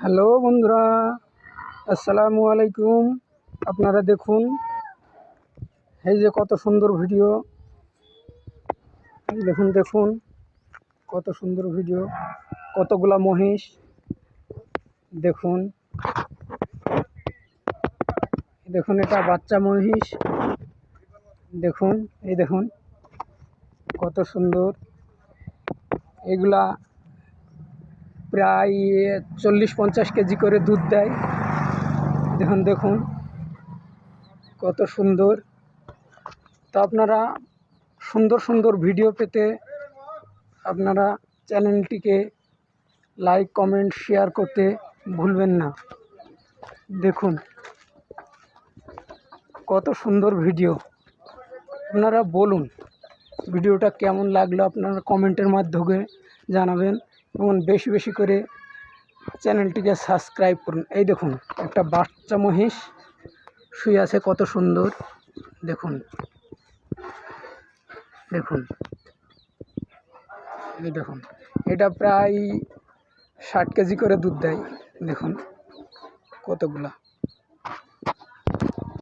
Hello বন্ধুরা, আসসালামু আলাইকুম। আপনারা দেখুন, এই যে কত সুন্দর ভিডিও। দেখুন দেখুন কত সুন্দর ভিডিও, কতগুলা মহিষ। দেখুন দেখুন এটা বাচ্চা মহিষ। দেখুন, এই দেখুন কত সুন্দর। এগুলা প্রায় 40-50 কেজি করে দুধ দেয়। দেখুন দেখুন কত সুন্দর। তো আপনারা সুন্দর সুন্দর ভিডিও পেতে আপনারা চ্যানেলটিকে লাইক, কমেন্ট, শেয়ার করতে ভুলবেন না। দেখুন কত সুন্দর ভিডিও। আপনারা বলুন ভিডিওটা কেমন লাগলো, আপনারা কমেন্টের মাধ্যমে জানাবেন এবং বেশি বেশি করে চ্যানেলটিকে সাবস্ক্রাইব করুন। এই দেখুন একটা বাচ্চা মহিষ শুয়ে আছে, কত সুন্দর। দেখুন দেখুন এই দেখুন, এটা প্রায় 60 কেজি করে দুধ দেয়। দেখুন কতগুলা।